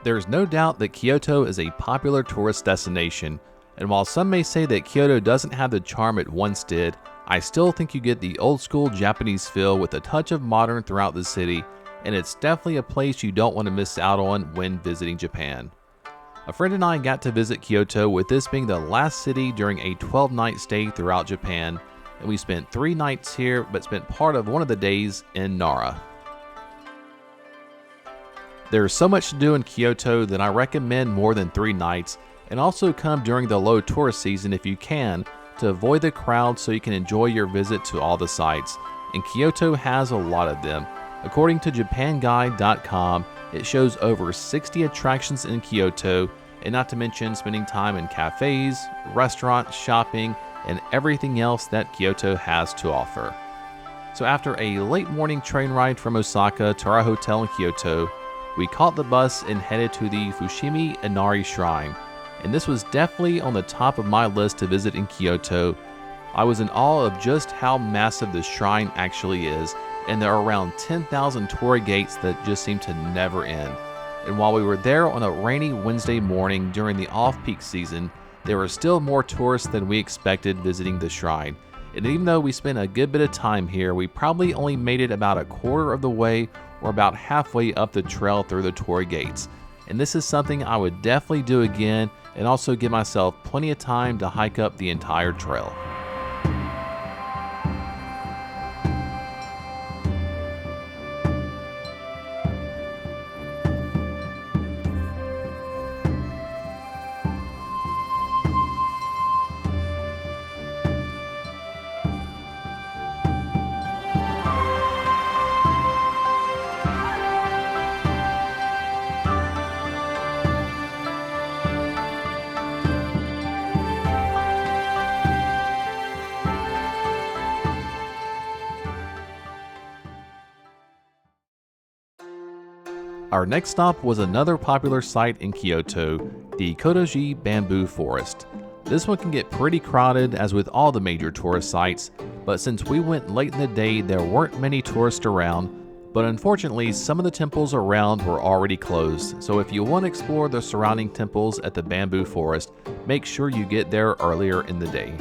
There's no doubt that Kyoto is a popular tourist destination, and while some may say that Kyoto doesn't have the charm it once did, I still think you get the old school Japanese feel with a touch of modern throughout the city, and it's definitely a place you don't want to miss out on when visiting Japan. A friend and I got to visit Kyoto, with this being the last city during a 12-night stay throughout Japan, and we spent 3 nights here but spent part of one of the days in Nara. There's so much to do in Kyoto that I recommend more than 3 nights, and also come during the low tourist season if you can, to avoid the crowd so you can enjoy your visit to all the sites, and Kyoto has a lot of them. According to JapanGuide.com, it shows over 60 attractions in Kyoto, and not to mention spending time in cafes, restaurants, shopping, and everything else that Kyoto has to offer. So after a late morning train ride from Osaka to our hotel in Kyoto, we caught the bus and headed to the Fushimi Inari Shrine, and this was definitely on the top of my list to visit in Kyoto. I was in awe of just how massive the shrine actually is, and there are around 10,000 torii gates that just seem to never end. And while we were there on a rainy Wednesday morning during the off-peak season, there were still more tourists than we expected visiting the shrine. And even though we spent a good bit of time here, we probably only made it about a quarter of the way or about halfway up the trail through the torii gates. And this is something I would definitely do again, and also give myself plenty of time to hike up the entire trail. Our next stop was another popular site in Kyoto, the Kotoji Bamboo Forest. This one can get pretty crowded, as with all the major tourist sites, but since we went late in the day, there weren't many tourists around, but unfortunately some of the temples around were already closed, so if you want to explore the surrounding temples at the bamboo forest, make sure you get there earlier in the day.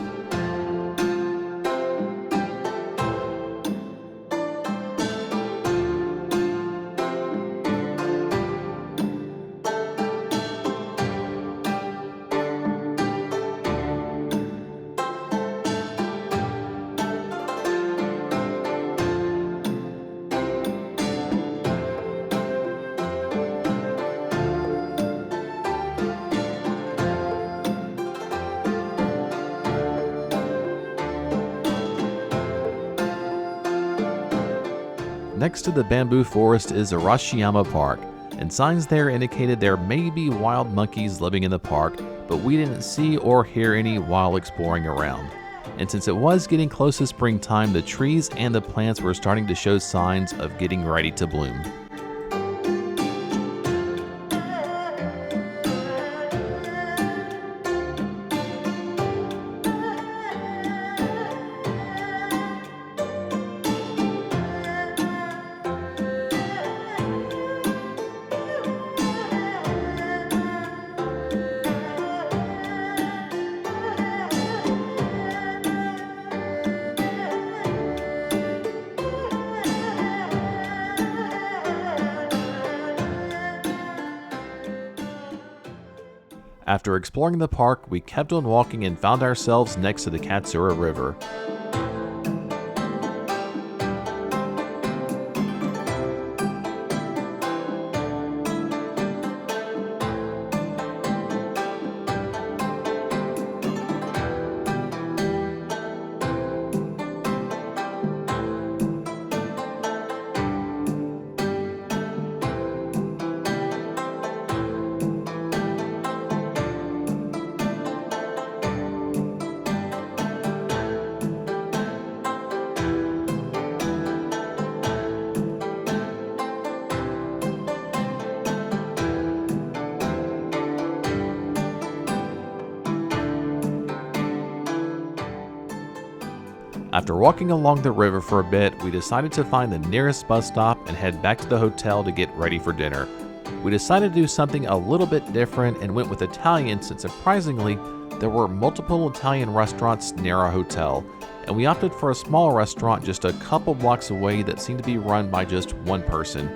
Next to the bamboo forest is Arashiyama Park, and signs there indicated there may be wild monkeys living in the park, but we didn't see or hear any while exploring around. And since it was getting close to springtime, the trees and the plants were starting to show signs of getting ready to bloom. After exploring the park, we kept on walking and found ourselves next to the Katsura River. After walking along the river for a bit, we decided to find the nearest bus stop and head back to the hotel to get ready for dinner. We decided to do something a little bit different and went with Italian since surprisingly, there were multiple Italian restaurants near our hotel, and we opted for a small restaurant just a couple blocks away that seemed to be run by just one person,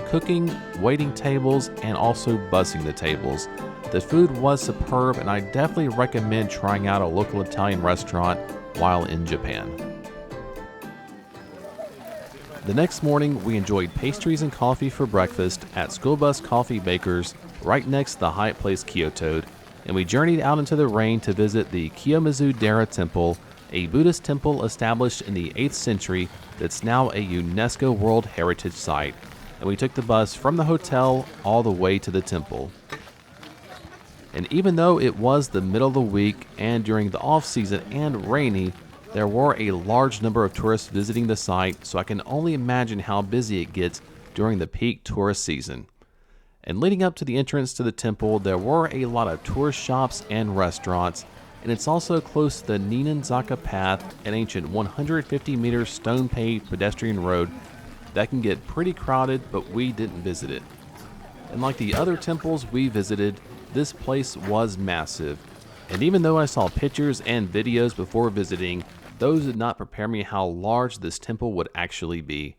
cooking, waiting tables, and also bussing the tables. The food was superb, and I definitely recommend trying out a local Italian restaurant while in Japan. The next morning, we enjoyed pastries and coffee for breakfast at School Bus Coffee Bakers right next to the Hyatt Place Kyoto, and we journeyed out into the rain to visit the Kiyomizu-dera temple, a Buddhist temple established in the 8th century that's now a UNESCO World Heritage Site, and we took the bus from the hotel all the way to the temple. And even though it was the middle of the week and during the off-season and rainy, there were a large number of tourists visiting the site, so I can only imagine how busy it gets during the peak tourist season. And leading up to the entrance to the temple, there were a lot of tourist shops and restaurants, and it's also close to the Ninanzaka Path, an ancient 150-meter stone-paved pedestrian road that can get pretty crowded, but we didn't visit it. And like the other temples we visited, this place was massive. And even though I saw pictures and videos before visiting, those did not prepare me how large this temple would actually be.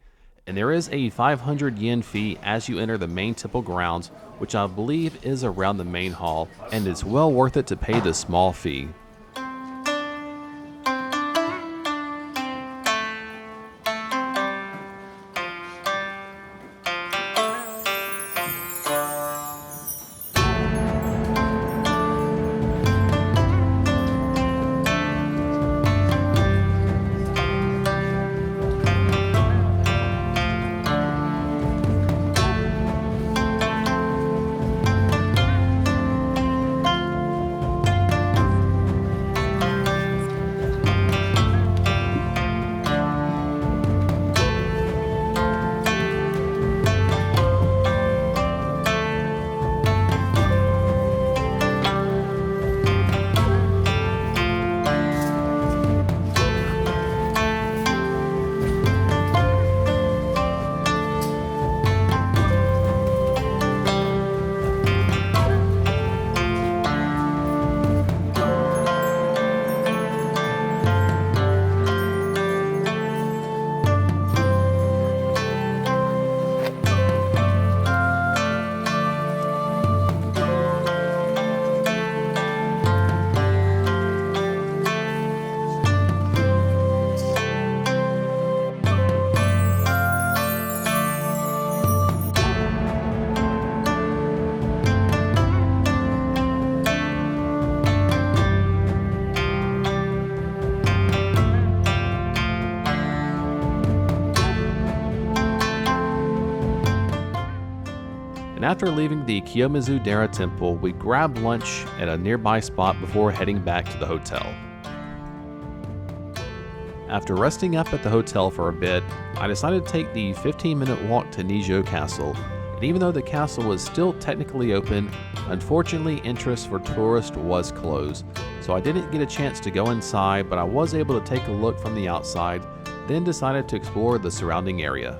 And there is a 500 yen fee as you enter the main temple grounds, which I believe is around the main hall, and it's well worth it to pay the small fee. And after leaving the Kiyomizu-dera temple, we grabbed lunch at a nearby spot before heading back to the hotel. After resting up at the hotel for a bit, I decided to take the 15-minute walk to Nijo Castle, and even though the castle was still technically open, unfortunately interest for tourists was closed, so I didn't get a chance to go inside, but I was able to take a look from the outside, then decided to explore the surrounding area.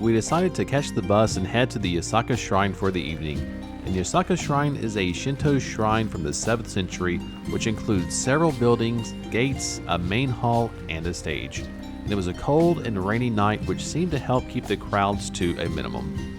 We decided to catch the bus and head to the Yasmaka Shrine for the evening. And Yasmaka Shrine is a Shinto shrine from the 7th century, which includes several buildings, gates, a main hall, and a stage. And it was a cold and rainy night, which seemed to help keep the crowds to a minimum.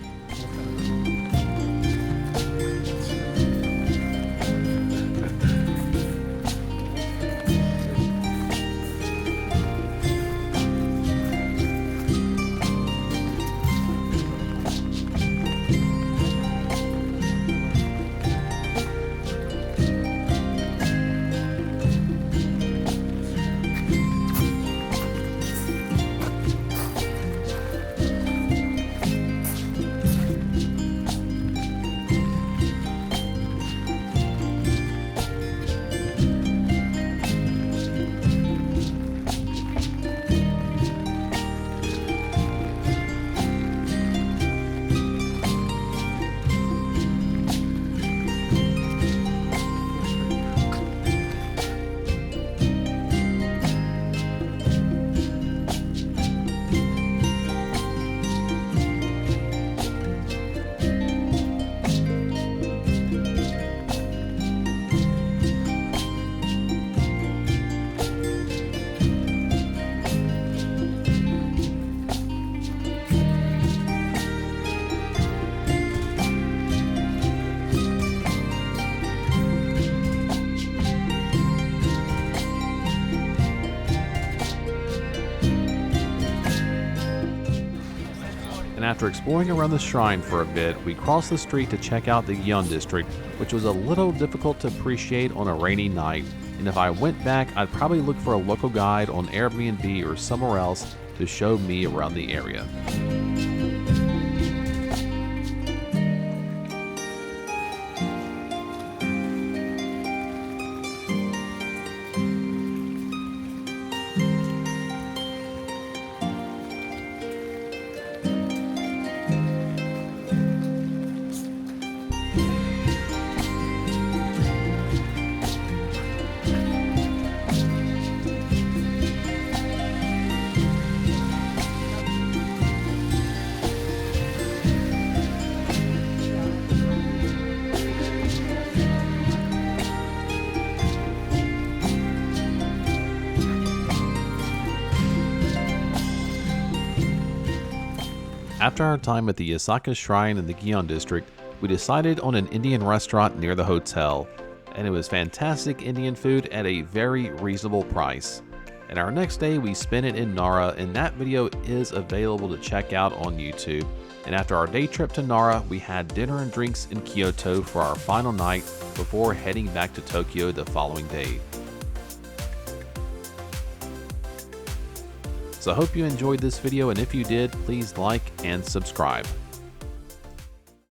And after exploring around the shrine for a bit, we crossed the street to check out the Gion district, which was a little difficult to appreciate on a rainy night, and if I went back, I'd probably look for a local guide on Airbnb or somewhere else to show me around the area. After our time at the Yasmaka Shrine in the Gion district, we decided on an Indian restaurant near the hotel, and it was fantastic Indian food at a very reasonable price. And our next day we spent it in Nara, and that video is available to check out on YouTube. And after our day trip to Nara, we had dinner and drinks in Kyoto for our final night before heading back to Tokyo the following day. So I hope you enjoyed this video, and if you did, please like and subscribe.